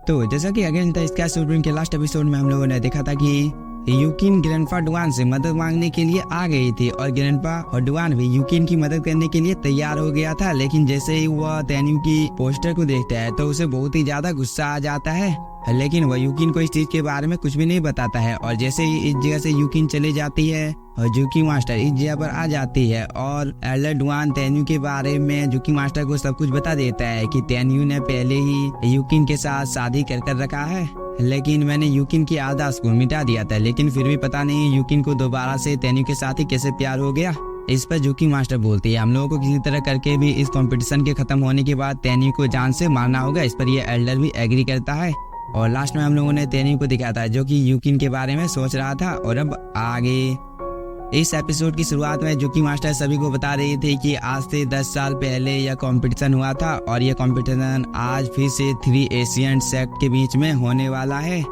तो जैसा कि अगेन द स्काई सुप्रीम के लास्ट एपिसोड में हम लोगों ने देखा था कि यूकिन ग्रैंडपा डुआन से मदद मांगने के लिए आ गई थी और ग्रैंडपा और डुआन भी यूकिन की मदद करने के लिए तैयार हो गया था। लेकिन जैसे ही वह तेन्यू की पोस्टर को देखता है तो उसे बहुत ही ज्यादा गुस्सा आ जाता है, लेकिन वह यूकिन को इस चीज के बारे में कुछ भी नहीं बताता है। और जैसे ही इस जगह से यूकिन चली जाती है और जुकी मास्टर इस जगह पर आ जाती है और एल्डर डुआन तेन्यू के बारे में जुकी मास्टर को सब कुछ बता देता है कि तेन्यू ने पहले ही यूकिन के साथ शादी कर रखा है, लेकिन मैंने यूकिन की आदत को मिटा दिया था। लेकिन फिर भी पता नहीं यूकिन को दोबारा से तेन्यू के साथ ही कैसे प्यार हो गया। इस पर जुकी मास्टर बोलती है हम लोगों को किसी तरह करके भी इस कंपटीशन के खत्म होने के बाद तेन्यू को जान से मारना होगा। इस पर ये एल्डर भी एग्री करता है और लास्ट में हम लोगों ने तेन्यू को दिखाया था जो कि यूकिन के बारे में सोच रहा था। और अब आगे इस एपिसोड की शुरुआत में जुकी मास्टर सभी को बता रही थी कि आज से 10 साल पहले यह कंपटीशन हुआ था और यह कंपटीशन आज फिर से 3 एशियन सेक्ट के बीच में होने वाला है,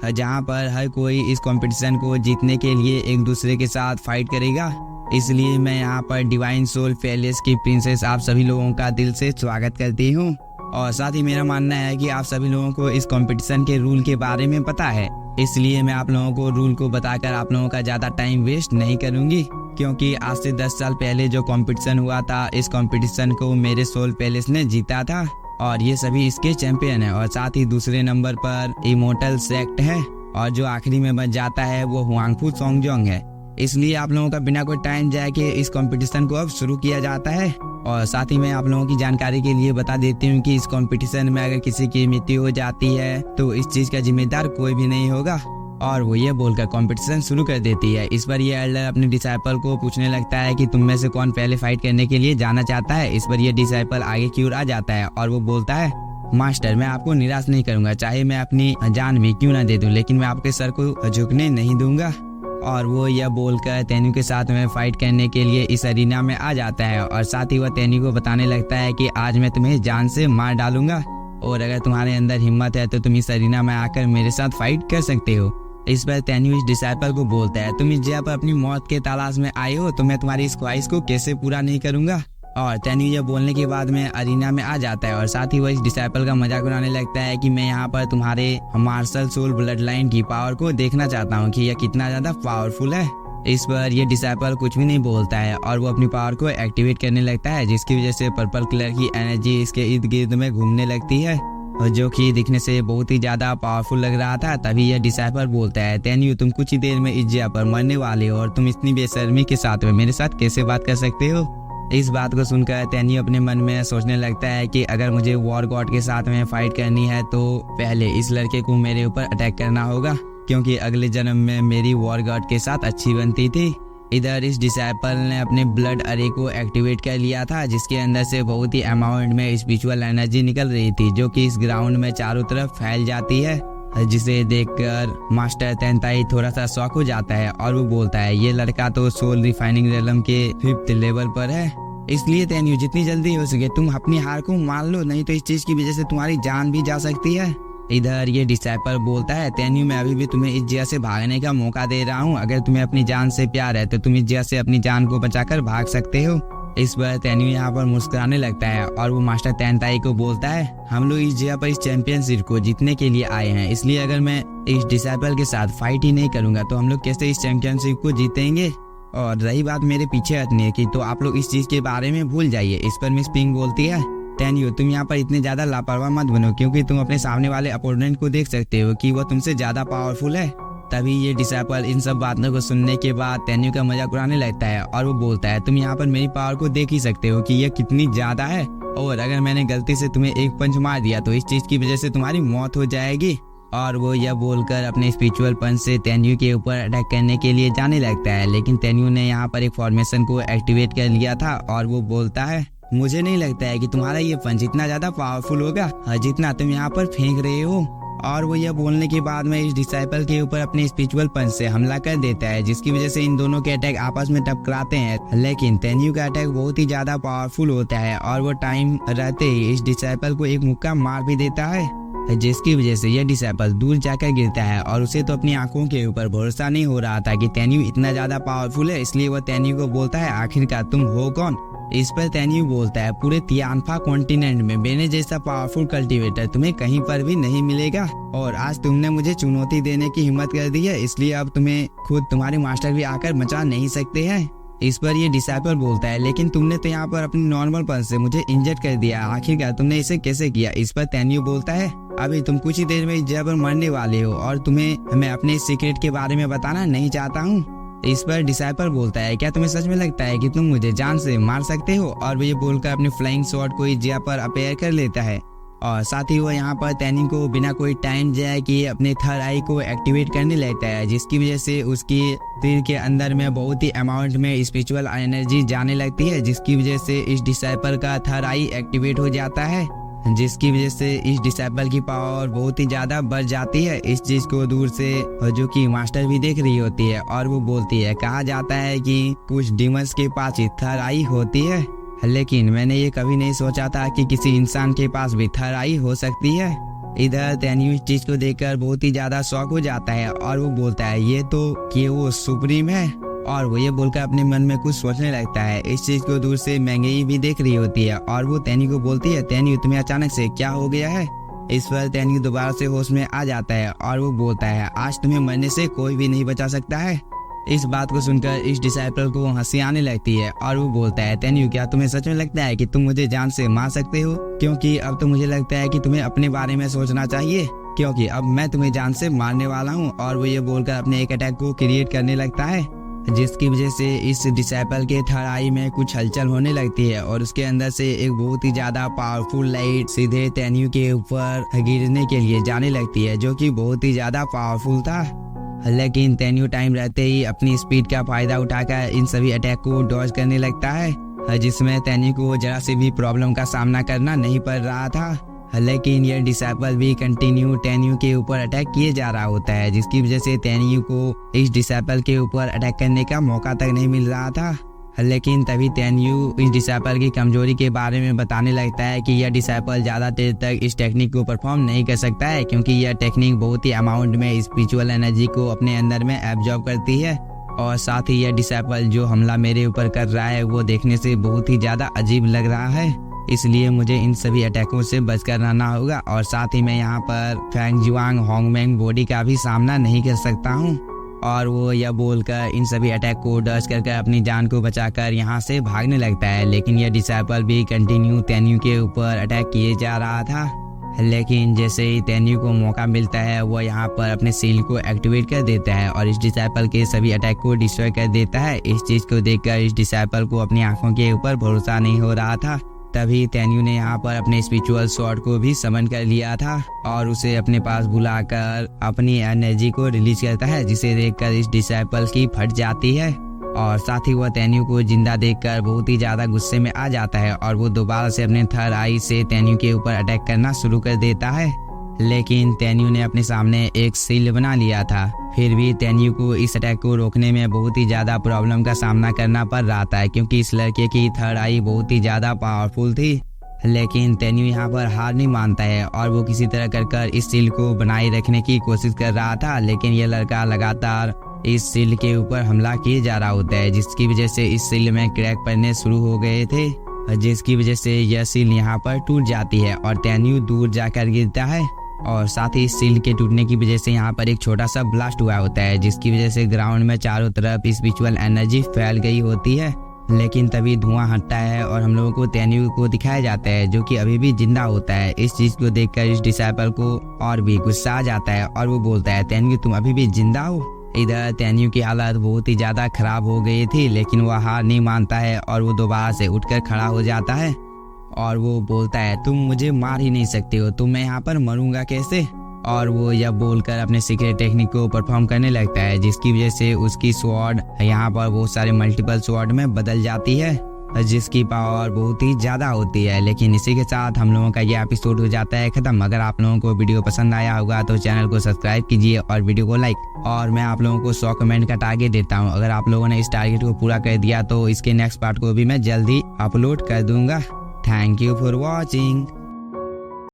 जहां पर हर कोई इस कंपटीशन को जीतने के लिए एक दूसरे के साथ फाइट करेगा। इसलिए मैं यहाँ पर डिवाइन सोल पैलेस की प्रिंसेस आप सभी लोगों का दिल से स्वागत करती हूँ। और साथ ही मेरा मानना है कि आप सभी लोगों को इस कंपटीशन के रूल के बारे में पता है, इसलिए मैं आप लोगों को रूल को बताकर आप लोगों का ज्यादा टाइम वेस्ट नहीं करूंगी, क्योंकि आज से 10 साल पहले जो कंपटीशन हुआ था इस कंपटीशन को मेरे सोल पैलेस ने जीता था और ये सभी इसके चैंपियन है। और साथ ही दूसरे नंबर पर इमोर्टल सेक्ट है और जो आखिरी में बच जाता है वो हुआंगफू सोंगजोंग है। इसलिए आप लोगों का बिना कोई टाइम जाए के इस कंपटीशन को अब शुरू किया जाता है। और साथ ही मैं आप लोगों की जानकारी के लिए बता देती हूँ कि इस कंपटीशन में अगर किसी की मृत्यु हो जाती है तो इस चीज का जिम्मेदार कोई भी नहीं होगा। और वो ये बोलकर कंपटीशन शुरू कर देती है। इस पर ये एल्डर अपने डिसाइपल को पूछने लगता है कि तुम में से कौन पहले फाइट करने के लिए जाना चाहता है। इस पर ये डिसाइपल आगे की ओर आ जाता है और वो बोलता है मास्टर मैं आपको निराश नहीं करूंगा, चाहे मैं अपनी जान भी क्यों ना दे दूं, लेकिन मैं आपके सर को झुकने नहीं दूंगा। और वो यह बोलकर तेन्यू के साथ में फाइट करने के लिए इस अरीना में आ जाता है और साथ ही वह तेन्यू को बताने लगता है कि आज मैं तुम्हें जान से मार डालूंगा और अगर तुम्हारे अंदर हिम्मत है तो तुम इस अरीना में आकर मेरे साथ फाइट कर सकते हो। इस पर तेन्यू इस डिसाइपल को बोलता है तुम इस जगह पर अपनी मौत के तलाश में आए हो तो मैं तुम्हारी इस ख्वाहिश को कैसे पूरा नहीं करूंगा। और तेन्यू यह बोलने के बाद में अरीना में आ जाता है और साथ ही वह इस डिसाइपल का मजाक उड़ाने लगता है कि मैं यहाँ पर तुम्हारे मार्शल सोल ब्लड लाइन की पावर को देखना चाहता हूँ कि यह कितना ज्यादा पावरफुल है। इस पर यह डिसाइपल कुछ भी नहीं बोलता है और वो अपनी पावर को एक्टिवेट करने लगता है, जिसकी वजह से पर्पल कलर की एनर्जी इसके इर्द गिर्द में घूमने लगती है और जो कि दिखने से बहुत ही ज्यादा पावरफुल लग रहा था। तभी यह डिसाइपल बोलता है तेन्यू तुम कुछ ही देर में इस जगह पर मरने वाले हो और तुम इतनी बेशर्मी के साथ में मेरे साथ कैसे बात कर सकते हो। इस बात को सुनकर तेन्यू अपने मन में सोचने लगता है कि अगर मुझे वॉर गॉड के साथ में फाइट करनी है तो पहले इस लड़के को मेरे ऊपर अटैक करना होगा, क्योंकि अगले जन्म में मेरी वॉर गॉड के साथ अच्छी बनती थी। इधर इस डिसाइपल ने अपने ब्लड अरे को एक्टिवेट कर लिया था, जिसके अंदर से बहुत ही अमाउंट में स्पिरिचुअल एनर्जी निकल रही थी जो कि इस ग्राउंड में चारों तरफ फैल जाती है, जिसे देखकर मास्टर तेनताई थोड़ा सा शॉक हो जाता है और वो बोलता है ये लड़का तो सोल रिफाइनिंग रेलम के 5th लेवल पर है, इसलिए तेन्यू जितनी जल्दी हो सके तुम अपनी हार को मान लो, नहीं तो इस चीज की वजह से तुम्हारी जान भी जा सकती है। इधर ये डिसाइपल बोलता है तेन्यू मैं अभी भी तुम्हें इस जगह से भागने का मौका दे रहा हूँ, अगर तुम्हें अपनी जान से प्यार है तो तुम इस जगह से अपनी जान को बचाकर भाग सकते हो। इस पर तेन्यू यहाँ पर मुस्कुराने लगता है और वो मास्टर तेनताई को बोलता है हम लोग इस जगह पर इस चैंपियनशिप को जीतने के लिए आए हैं, इसलिए अगर मैं इस डिसाइपल के साथ फाइट ही नहीं करूंगा तो हम लोग कैसे इस चैंपियनशिप को जीतेंगे। और रही बात मेरे पीछे हटने की तो आप लोग इस चीज के बारे में भूल जाइए। इस पर मिस पिंग बोलती है तेन्यू तुम यहाँ पर इतने ज्यादा लापरवाह मत बनो, क्योंकि तुम अपने सामने वाले अपोनेंट को देख सकते हो कि वो तुमसे ज्यादा पावरफुल है। तभी ये डिसाइपल इन सब बातों को सुनने के बाद तेन्यू का मजाक उड़ाने लगता है और वो बोलता है तुम यहाँ पर मेरी पावर को देख ही सकते हो कि यह कितनी ज्यादा है, और अगर मैंने गलती से तुम्हें एक पंच मार दिया तो इस चीज की वजह से तुम्हारी मौत हो जाएगी। और वो यह बोलकर अपने स्पिरिचुअल पंच से तेन्यू के ऊपर अटैक करने के लिए जाने लगता है, लेकिन तेन्यू ने यहाँ पर एक फॉर्मेशन को एक्टिवेट कर लिया था और वो बोलता है मुझे नहीं लगता है कि तुम्हारा ये पंच इतना ज्यादा पावरफुल होगा जितना तुम यहाँ पर फेंक रहे हो। और वो यह बोलने के बाद में इस डिसाइपल के ऊपर अपने स्पिरिचुअल पंच से हमला कर देता है, जिसकी वजह से इन दोनों के अटैक आपस में टकराते हैं। लेकिन तेन्यू का अटैक बहुत ही ज्यादा पावरफुल होता है और वो टाइम रहते ही इस डिसाइपल को एक मुक्का मार भी देता है, जिसकी वजह से यह डिसाइपल दूर जाकर गिरता है। और उसे तो अपनी आंखों के ऊपर भरोसा नहीं हो रहा था कि तेन्यू इतना ज्यादा पावरफुल है, इसलिए वह तेन्यू को बोलता है आखिरकार तुम हो कौन। इस पर तेन्यू बोलता है पूरे तियानफा कॉन्टिनेंट में मेरे जैसा पावरफुल कल्टीवेटर तुम्हें कहीं पर भी नहीं मिलेगा और आज तुमने मुझे चुनौती देने की हिम्मत कर दी है, इसलिए अब तुम्हें खुद तुम्हारे मास्टर भी आकर बचा नहीं सकते हैं। इस पर ये डिसाइपल बोलता है लेकिन तुमने तो यहाँ पर अपनी नॉर्मल पन से मुझे इंजर्ड कर दिया, आखिरकार तुमने इसे कैसे किया। इस पर तेन्यू बोलता है अभी तुम कुछ ही देर में इस जगह पर मरने वाले हो और तुम्हें मैं अपने सीक्रेट के बारे में बताना नहीं चाहता हूँ। इस पर डिसाइपल बोलता है क्या तुम्हें सच में लगता है कि तुम मुझे जान से मार सकते हो, और वो ये बोलकर अपने फ्लाइंग शॉट को इस जगह पर अपेयर कर लेता है और साथ ही वो यहाँ पर तेन्यू को बिना कोई टाइम जाए कि अपने थर्ड आई को एक्टिवेट करने लगता है, जिसकी वजह से उसकी दिल के अंदर में बहुत ही अमाउंट में स्पिरिचुअल एनर्जी जाने लगती है, जिसकी वजह से इस डिसाइपल का थर्ड आई एक्टिवेट हो जाता है, जिसकी वजह से इस डिसाइपल की पावर बहुत ही ज्यादा बढ़ जाती है। इस चीज को दूर से जो कि मास्टर भी देख रही होती है और वो बोलती है कहा जाता है कि कुछ डिमंस के पास ही थर्ड आई होती है, लेकिन मैंने ये कभी नहीं सोचा था कि किसी इंसान के पास भी थर्ड आई हो सकती है। इधर तेन्यू इस चीज को देखकर बहुत ही ज्यादा शॉक हो जाता है और वो बोलता है ये तो कि वो सुप्रीम है, और वो ये बोलकर अपने मन में कुछ सोचने लगता है। इस चीज को दूर से मैंगई भी देख रही होती है और वो तेन्यू को बोलती है तेन्यू तुम्हें अचानक से क्या हो गया है। इस पर तेन्यू दोबारा से होश में आ जाता है और वो बोलता है आज तुम्हें मरने से कोई भी नहीं बचा सकता है। इस बात को सुनकर इस डिसाइपल को हंसी आने लगती है और वो बोलता है तेन्यू क्या तुम्हें सच में लगता है कि तुम मुझे जान से मार सकते हो, क्योंकि अब तो मुझे लगता है कि तुम्हें अपने बारे में सोचना चाहिए, क्योंकि अब मैं तुम्हें जान से मारने वाला हूँ। और वो ये बोलकर अपने एक अटैक को क्रिएट करने लगता है, जिसकी वजह से इस डिसाइपल के थर्ड आई में कुछ हलचल होने लगती है और उसके अंदर से एक बहुत ही ज्यादा पावरफुल लाइट सीधे तेन्यू के ऊपर गिरने के लिए जाने लगती है, जो कि बहुत ही ज्यादा पावरफुल था। लेकिन तेन्यू टाइम रहते ही अपनी स्पीड का फायदा उठाकर इन सभी अटैक को डॉज करने लगता है, जिसमें तेन्यू को जरा से भी प्रॉब्लम का सामना करना नहीं पड़ रहा था। लेकिन यह डिसाइपल भी कंटिन्यू तेन्यू के ऊपर अटैक किए जा रहा होता है, जिसकी वजह से तेन्यू को इस डिसाइपल के ऊपर अटैक करने का मौका तक नहीं मिल रहा था। लेकिन तभी तेन्यू इस डिसाइपल की कमजोरी के बारे में बताने लगता है कि यह डिसाइपल ज्यादा देर तक इस टेक्निक को परफॉर्म नहीं कर सकता है, क्योंकि यह टेक्निक बहुत ही अमाउंट में स्पिरिचुअल एनर्जी को अपने अंदर में एब्जॉर्ब करती है, और साथ ही यह डिसाइपल जो हमला मेरे ऊपर कर रहा है वो देखने से बहुत ही ज्यादा अजीब लग रहा है, इसलिए मुझे इन सभी अटैकों से बचकर रहना होगा। और साथ ही मैं यहाँ पर फैंग जुआंग होंगमेंग बॉडी का भी सामना नहीं कर सकता हूँ। और वो यह बोलकर इन सभी अटैक को डच कर अपनी जान को बचाकर यहाँ से भागने लगता है। लेकिन यह डिसाइपल भी कंटिन्यू तेन्यू के ऊपर अटैक किए जा रहा था, लेकिन जैसे ही तेन्यू को मौका मिलता है वो यहाँ पर अपने सील को एक्टिवेट कर देता है और इस डिसाइपल के सभी अटैक को डिस्ट्रॉय कर देता है। इस चीज को देखकर इस डिसाइपल को अपनी आंखों के ऊपर भरोसा नहीं हो रहा था। तभी तेन्यू ने यहाँ पर अपने स्पिरिचुअल स्वॉर्ड को भी समन कर लिया था और उसे अपने पास बुलाकर अपनी एनर्जी को रिलीज करता है, जिसे देखकर इस डिसाइपल की फट जाती है। और साथ ही वह तेन्यू को जिंदा देखकर बहुत ही ज्यादा गुस्से में आ जाता है और वो दोबारा से अपने थर्ड आई से तेन्यू के ऊपर अटैक करना शुरू कर देता है। लेकिन तेन्यू ने अपने सामने एक सील बना लिया था, फिर भी तेन्यू को इस अटैक को रोकने में बहुत ही ज्यादा प्रॉब्लम का सामना करना पड़ रहा था, क्योंकि इस लड़के की थर्ड आई बहुत ही ज्यादा पावरफुल थी। लेकिन तेन्यू यहाँ पर हार नहीं मानता है और वो किसी तरह कर इस सील को बनाए रखने की कोशिश कर रहा था, लेकिन यह लड़का लगातार इस सील के ऊपर हमला किए जा रहा होता है, जिसकी वजह से इस सील में क्रैक पड़ने शुरू हो गए थे, जिसकी वजह से यह सील यहाँ पर टूट जाती है और तेन्यू दूर जाकर गिरता है। और साथ ही इस सील के टूटने की वजह से यहाँ पर एक छोटा सा ब्लास्ट हुआ होता है, जिसकी वजह से ग्राउंड में चारों तरफ स्पिरिचुअल एनर्जी फैल गई होती है। लेकिन तभी धुआं हटता है और हम लोगों को तेन्यू को दिखाया जाता है, जो कि अभी भी जिंदा होता है। इस चीज को देखकर इस डिसाइपल को और भी गुस्सा आ जाता है और वो बोलता है तेन्यू तुम अभी भी जिंदा हो। इधर तेन्यू की हालत बहुत ही ज्यादा खराब हो गई थी, लेकिन वह हार नहीं मानता है और वो दोबारा से उठकर खड़ा हो जाता है और वो बोलता है तुम मुझे मार ही नहीं सकते हो, तो मैं यहाँ पर मरूंगा कैसे। और वो यह बोलकर अपने सीक्रेट टेक्निक को परफॉर्म करने लगता है, जिसकी वजह से उसकी स्वॉर्ड यहाँ पर बहुत सारे मल्टीपल स्वॉर्ड में बदल जाती है, जिसकी पावर बहुत ही ज्यादा होती है। लेकिन इसी के साथ हम लोगों का ये एपिसोड हो जाता है खत्म। अगर आप लोगों को वीडियो पसंद आया होगा तो चैनल को सब्सक्राइब कीजिए और वीडियो को लाइक, और मैं आप लोगों को 100 कमेंट का टारगेट देता हूँ। अगर आप लोगों ने इस टारगेट को पूरा कर दिया तो इसके नेक्स्ट पार्ट को भी मैं जल्दी अपलोड कर दूंगा। Thank you for watching.